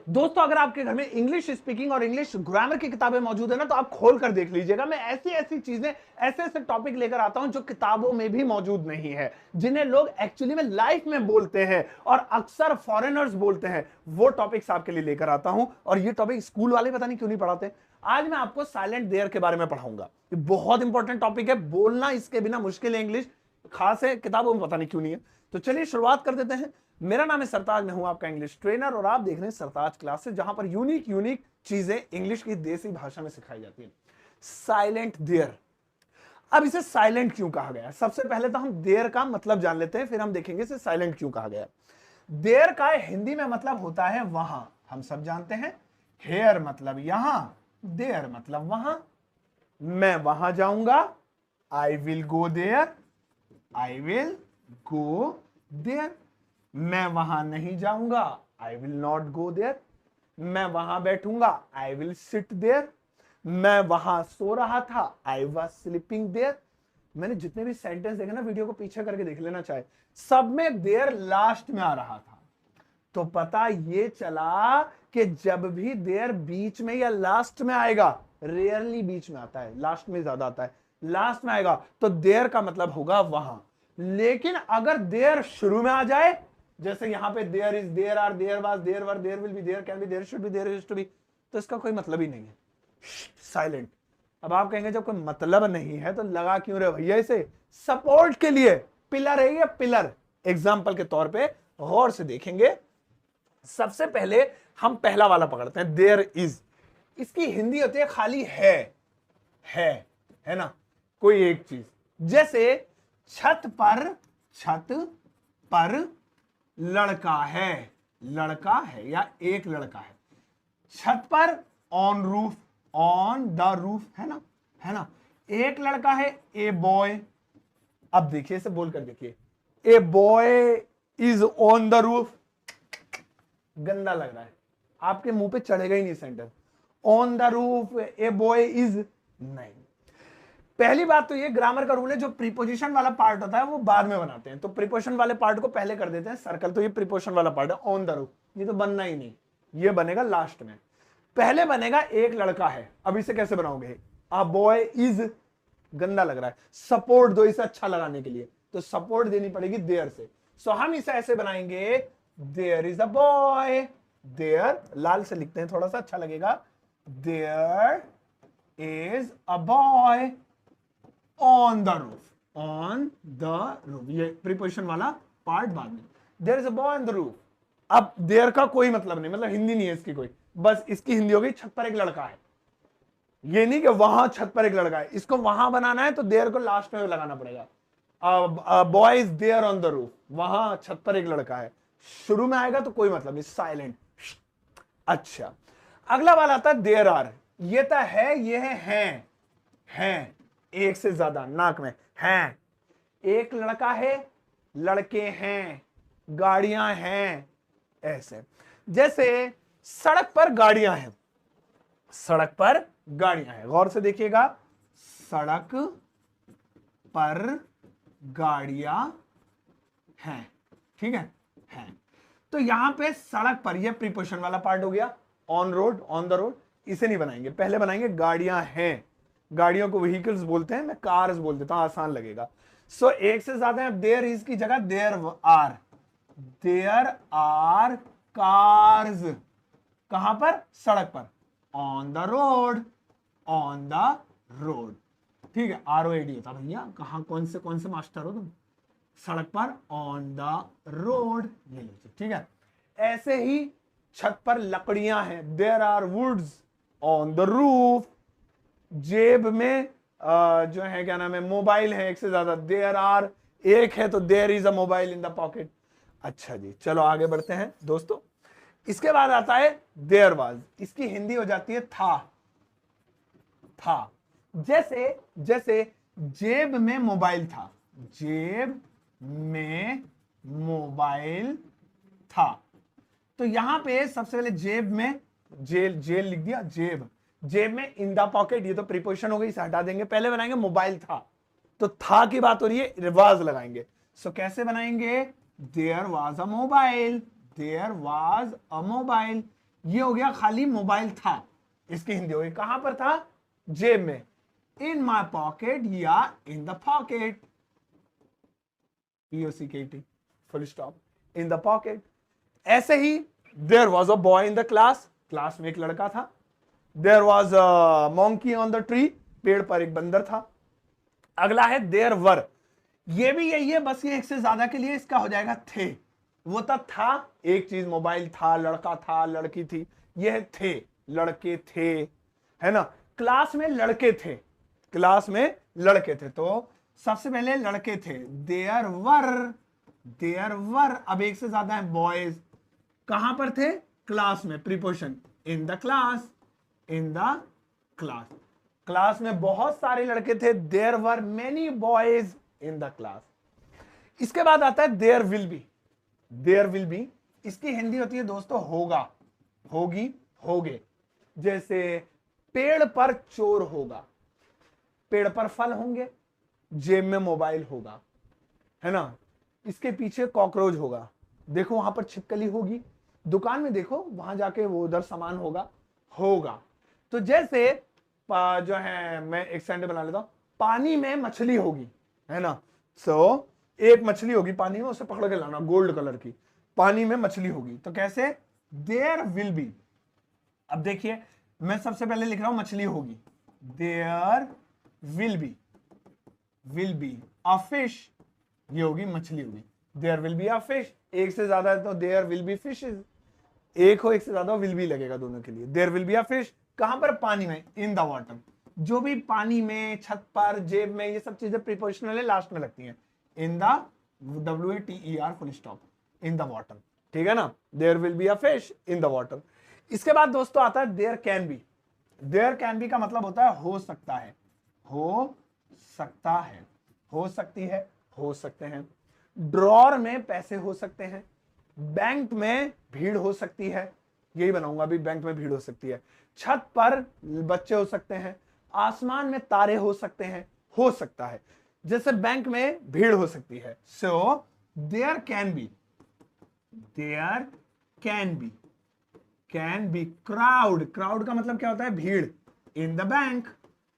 दोस्तों अगर आपके घर में इंग्लिश स्पीकिंग और इंग्लिश ग्रामर की किताबें मौजूद है ना, तो आप खोल कर देख लीजिएगा। मैं ऐसी ऐसी चीजें, ऐसे ऐसे टॉपिक लेकर आता हूं जो किताबों में भी मौजूद नहीं है, जिन्हें लोग एक्चुअली में लाइफ में बोलते हैं और अक्सर फॉरेनर्स बोलते हैं। वो टॉपिक्स आपके लिए लेकर आता हूं, और ये टॉपिक स्कूल वाले पता नहीं क्यों नहीं पढ़ाते। आज मैं आपको साइलेंट देयर के बारे में पढ़ाऊंगा। ये बहुत इंपॉर्टेंट टॉपिक है, बोलना इसके बिना मुश्किल है। इंग्लिश खास है, किताबों में पता नहीं क्यों नहीं है। तो चलिए शुरुआत कर देते हैं। मेरा नाम है सरताज, मैं हूं आपका इंग्लिश ट्रेनर, और आप देख रहे हैं सरताज क्लासेस, जहां पर यूनिक यूनिक चीजें इंग्लिश की देसी भाषा में सिखाई जाती है। Silent there. अब इसे साइलेंट क्यों कहा गया? सबसे पहले तो हम देयर का मतलब जान लेते हैं, फिर हम देखेंगे इसे साइलेंट क्यों कहा गया। देयर का हिंदी में मतलब होता है वहां, हम सब जानते हैं। हेयर मतलब यहां, देयर मतलब वहां। मैं वहां जाऊंगा, I will go there, I will go there. मैं वहां नहीं जाऊंगा, I will not go there. मैं वहां बैठूंगा, आई विल सिट देयर। मैं वहां सो रहा था, आई वॉज स्लीपिंग देयर। मैंने जितने भी सेंटेंस देखे ना, वीडियो को पीछे करके देख लेना चाहे, सब में देयर लास्ट में आ रहा था। तो पता ये चला कि जब भी देयर बीच में या लास्ट में आएगा, रेयरली बीच में आता है, लास्ट में ज्यादा आता है, लास्ट में आएगा तो देयर का मतलब होगा वहां। लेकिन अगर देयर शुरू में आ जाए, जैसे यहां पे there is, there are, there was, there were, there will be, there can be, there should be, there is to be, तो इसका कोई मतलब ही नहीं है। साइलेंट। अब आप कहेंगे जब कोई मतलब नहीं है तो लगा क्यों रहे भैया इसे? सपोर्ट के लिए। पिलर है ये, पिलर। एग्जाम्पल के तौर पे गौर से देखेंगे। सबसे पहले हम पहला वाला पकड़ते हैं, देयर इज। इसकी हिंदी होती है खाली है ना, कोई एक चीज। जैसे छत पर लड़का है या एक लड़का है। छत पर, on roof, on the roof, है ना। एक लड़का है, ए बॉय। अब देखिए, इसे बोल कर देखिए, a boy is on the roof. गंदा लग रहा है, आपके मुंह पे चढ़ेगा ही नहीं sentence. On the roof, a boy is, नहीं। पहली बात तो ये ग्रामर का रूल है, जो प्रीपोजिशन वाला पार्ट होता है वो बाद में बनाते हैं, तो प्रीपोजिशन वाले पार्ट को पहले कर देते हैं सर्कल। तो ये प्रीपोजिशन वाला पार्ट है, ऑन द रूफ, ये तो बनना ही नहीं, ये बनेगा लास्ट में। पहले बनेगा एक लड़का है। अब इसे कैसे बनाओगे? अ बॉय इज, गंदा लग रहा है, सपोर्ट दो इसे अच्छा लगाने के लिए, तो सपोर्ट देनी पड़ेगी देयर से। सो हम इसे ऐसे बनाएंगे, there is a boy, there, लाल से लिखते हैं थोड़ा सा अच्छा लगेगा, there is a boy on the roof, on the roof. ये प्रीपोजिशन वाला पार्ट बाद में। There is a boy on the roof. अब देयर का कोई मतलब नहीं, मतलब हिंदी नहीं है इसकी कोई, बस इसकी हिंदी होगी छत पर एक लड़का है। ये नहीं कि वहां छत पर एक लड़का है, इसको वहां बनाना है तो देयर को लास्ट में लगाना पड़ेगा। Boy is there on the roof, वहां छत पर एक लड़का है। शुरू में आएगा तो कोई मतलब नहीं, साइलेंट। अच्छा, अगला वाला आता है देयर आर। ये तो है, ये है एक से ज्यादा, नाक में हैं। एक लड़का है, लड़के हैं, गाड़ियां हैं, ऐसे। जैसे सड़क पर गाड़ियां हैं, सड़क पर गाड़ियां हैं, गौर से देखिएगा, सड़क पर गाड़ियां हैं, ठीक है। तो यहां पे सड़क पर, यह प्रीपोजिशन वाला पार्ट हो गया, on road, on the road. इसे नहीं बनाएंगे, पहले बनाएंगे गाड़ियां हैं। गाड़ियों को व्हीकल्स बोलते हैं, मैं कार्स बोल देता हूं, आसान लगेगा। सो एक से ज्यादा है, देयर इज की जगह there are, there are cars. कहां पर? सड़क पर, on the road, on the road, ठीक है। ROAD होता भैया, कहां कौन से मास्टर हो तुम? सड़क पर, ऑन द रोड, ये लीजिए, ठीक है। ऐसे ही छत पर लकड़ियां हैं, there are woods on the roof. जेब में जो है, क्या नाम है, मोबाइल है एक से ज्यादा, देयर आर, एक है तो there is a mobile in the pocket. अच्छा जी, चलो आगे बढ़ते हैं दोस्तों। इसके बाद आता है देयर वाज। इसकी हिंदी हो जाती है था। जैसे जेब में मोबाइल था, जेब में मोबाइल था। तो यहां पे सबसे पहले जेब में, जेल लिख दिया, जेब में, इन द पॉकेट, ये तो प्रीपोजिशन हो गई, इसे हटा देंगे। पहले बनाएंगे मोबाइल था, तो था की बात हो रही है, रिवाज लगाएंगे। सो कैसे बनाएंगे? There was a mobile, there was a mobile. ये हो गया खाली मोबाइल था, इसकी हिंदी हो गई कहां पर था, जेब में, इन माई पॉकेट या in the pocket, POCKET full stop, in the pocket. ऐसे ही there was a boy in the class, class में एक लड़का था। There was a monkey on the tree, पेड़ पर एक बंदर था। अगला है देयर वर, ये भी यही है, बस ये एक से ज्यादा के लिए इसका हो जाएगा थे। वो था एक चीज, मोबाइल था, लड़का था, लड़की थी, ये थे, लड़के थे, है ना। क्लास में लड़के थे, क्लास में लड़के थे, तो सबसे पहले लड़के थे, देयर वर, देयर वर। अब एक से ज्यादा है बॉयज, कहां पर थे, क्लास में, preposition in the class, in the class, class में बहुत सारे लड़के थे, there were many boys in the class. इसके बाद आता है there will be, there will be, इसकी हिंदी होती है दोस्तों होगा, होगी, होगे। जैसे पेड़ पर चोर होगा, पेड़ पर फल होंगे, जेब में मोबाइल होगा, है ना, इसके पीछे कॉकरोच होगा, देखो वहां पर छिपकली होगी, दुकान में देखो वहां जाके वो उधर सामान होगा, होगा। तो जैसे जो है, मैं एक सेंटेंस बना लेता हूं, पानी में मछली होगी, है ना। सो एक मछली होगी पानी में, उसे पकड़ के लाना, गोल्ड कलर की, पानी में मछली होगी। तो कैसे, देयर विल बी। अब देखिए मैं सबसे पहले लिख रहा हूं मछली होगी, there will be, will be a fish, ये होगी मछली होगी, there will be a fish. एक से ज्यादा है तो देयर विल बी फिशेस, एक हो एक से ज्यादा विल बी लगेगा दोनों के लिए। There will be a fish, कहां पर, पानी में, इन द वाटर। जो भी पानी में, छत पर, जेब में, ये सब चीजें प्रीपोजिशनल है, लास्ट में लगती हैं, in the, WATER full stop, in the water, ठीक है ना। There will be a fish in the water. इसके बाद दोस्तों आता है there can be. There can be का मतलब होता है हो सकता है, हो सकता है, हो सकती है, हो सकते हैं। ड्रॉर में पैसे हो सकते हैं, बैंक में भीड़ हो सकती है, यही बनाऊंगा अभी, बैंक में भीड़ हो सकती है, छत पर बच्चे हो सकते हैं, आसमान में तारे हो सकते हैं, हो सकता है, जैसे बैंक में भीड़ हो सकती है। So there can be, there can be, can be crowd, crowd का मतलब क्या होता है, भीड़, in the bank,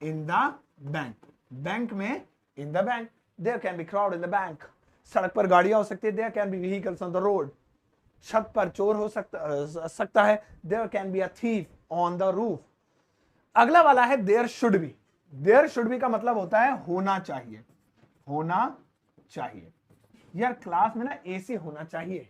in the bank, bank में, in the bank, there can be crowd in the bank. सड़क पर गाड़ियां हो सकती है, there can be vehicles on the road. छत पर चोर हो सकता है, there can be a thief on the roof. अगला वाला है there should be. There should be का मतलब होता है होना चाहिए, होना चाहिए। यार क्लास में ना AC होना चाहिए,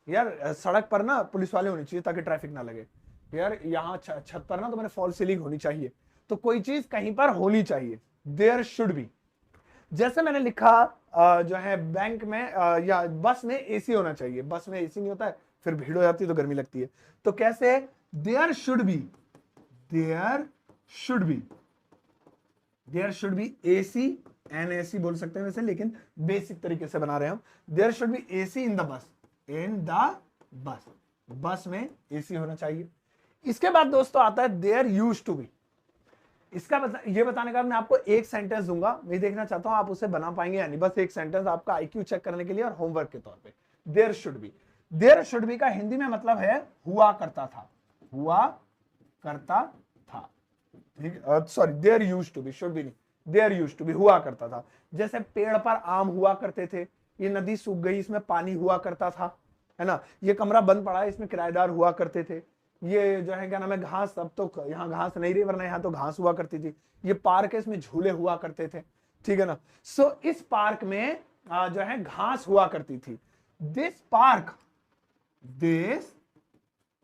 यार सड़क पर ना पुलिस वाले होने चाहिए ताकि ट्रैफिक ना लगे, यार यहाँ छत पर ना तो मैंने फॉल सीलिंग होनी चाहिए, तो कोई चीज कहीं पर होनी चाहिए, देयर शुड बी। जैसे मैंने लिखा जो है बैंक में या बस में AC होना चाहिए, बस में AC नहीं होता है, फिर भीड़ हो जाती है तो गर्मी लगती है, तो कैसे, there should be, there should be, there should be AC, NAC बोल सकते हैं वैसे, लेकिन बेसिक तरीके से बना रहे हैं हम। There should be AC in the bus, in the bus, bus में AC होना चाहिए। इसके बाद दोस्तों आता है देयर यूज्ड टू बी। इसका ये बताने का मैं आपको एक सेंटेंस दूंगा, मैं देखना चाहता हूं आप उसे बना पाएंगे या नहीं, बस एक सेंटेंस आपका IQ चेक करने के लिए और होमवर्क के तौर पे। There should be, there should be का हिंदी में मतलब है हुआ करता था, हुआ करता था, ठीक है, sorry there used to be, should be नहीं, देयर यूज्ड टू बी, हुआ करता था। जैसे पेड़ पर आम हुआ करते थे, ये नदी सूख गई, इसमें पानी हुआ करता था, है ना, ये कमरा बंद पड़ा है, इसमें किराएदार हुआ करते थे, ये जो है क्या नाम है घास, अब तो यहाँ घास नहीं रही वरना यहाँ तो घास हुआ करती थी, ये पार्क है इसमें झूले हुआ करते थे, ठीक है ना। सो इस पार्क में जो है घास हुआ करती थी, दिस पार्क, दिस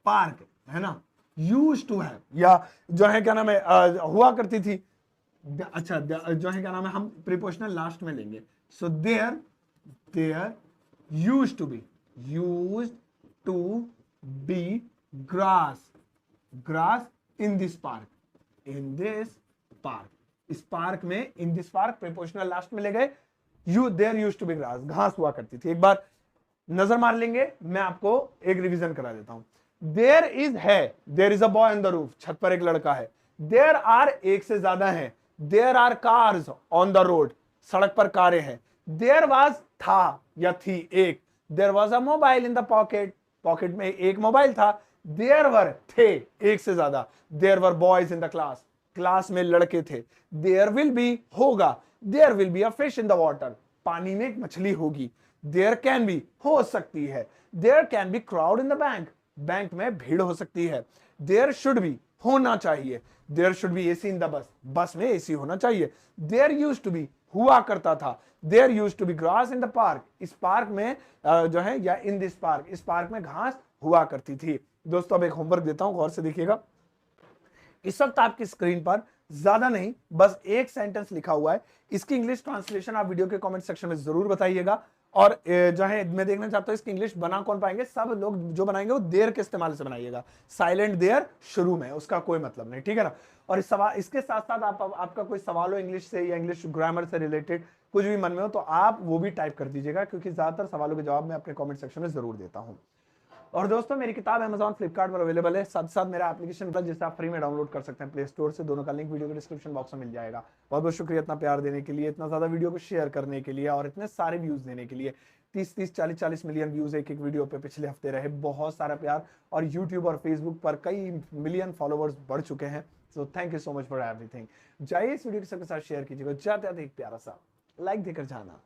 पार्क, है ना, यूज्ड टू है, या जो है क्या नाम है हुआ करती थी, अच्छा जो है क्या नाम है हम प्रीपोजिशनल लास्ट में लेंगे। So there, there used to be, used to be grass, grass in this park, in this park, इस पार्क में, in this park prepositional last में ले गए, you there used to be grass, घास हुआ करती थी। एक बार नजर मार लेंगे, मैं आपको एक रिवीजन करा देता हूं। देयर इज है, there is a boy on the roof, छत पर एक लड़का है। देयर आर, एक से ज्यादा है। There are cars on the road, सड़क पर कारें हैं। देयर वाज, था या थी एक। There was a mobile in the pocket, pocket में एक मोबाइल था। देयर वर थे, एक से ज्यादा, there were boys in the class, class में लड़के थे। देयर विल बी होगा, there will be a fish in the water, पानी में एक मछली होगी। देयर कैन बी हो सकती है, there can be crowd in the bank, bank में भीड़ हो सकती है। देयर शुड बी होना चाहिए, there should be AC in the bus, bus में एसी होना चाहिए। देयर यूज्ड टू बी हुआ करता था, there used to be grass in the park, इस पार्क में जो है, या इन दिस पार्क, इस पार्क में घास हुआ करती थी। दोस्तों अब एक होमवर्क देता हूं, गौर से देखिएगा। इस वक्त आपकी स्क्रीन पर ज्यादा नहीं, बस एक सेंटेंस लिखा हुआ है, इसकी इंग्लिश ट्रांसलेशन आप वीडियो के कमेंट सेक्शन में जरूर बताइएगा। और जो है मैं देखना चाहता हूं इसकी इंग्लिश बना कौन पाएंगे, सब लोग जो बनाएंगे वो देयर के इस्तेमाल से बनाइएगा, साइलेंट देयर शुरू में, उसका कोई मतलब नहीं, ठीक है ना। और इस सवाल, इसके साथ साथ आपका कोई सवाल हो इंग्लिश से या इंग्लिश ग्रामर से रिलेटेड, कुछ भी मन में हो तो आप वो भी टाइप कर दीजिएगा, क्योंकि ज्यादातर सवालों के जवाब मैं अपने कमेंट सेक्शन में जरूर देता हूं। और दोस्तों मेरी किताब Amazon फ्लिपकार्ट पर अवेलेबल है, साथ साथ मेरा एप्लीकेशन जिसे आप फ्री में डाउनलोड कर सकते हैं प्ले स्टोर से, दोनों का लिंक वीडियो के डिस्क्रिप्शन बॉक्स में मिल जाएगा। बहुत बहुत शुक्रिया इतना प्यार देने के लिए, इतना ज्यादा वीडियो को शेयर करने के लिए और इतने सारे व्यूज देने के लिए। 30-30, 40-40 मिलियन व्यूज एक एक वीडियो पे पिछले हफ्ते रहे, बहुत सारा प्यार। और यूट्यूब और फेसबुक पर कई मिलियन फॉलोवर्स बढ़ चुके हैं, so thank you so much for everything. जाइए इस वीडियो के सबके साथ शेयर कीजिएगा, जाते जाते एक प्यारा सा लाइक देकर जाना।